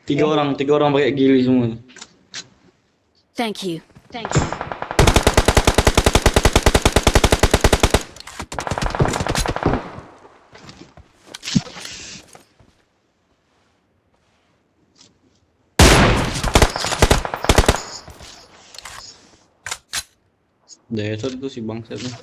Tiga orang pakai gili semua. Thank you. Dasar tuh si bangsat tuh.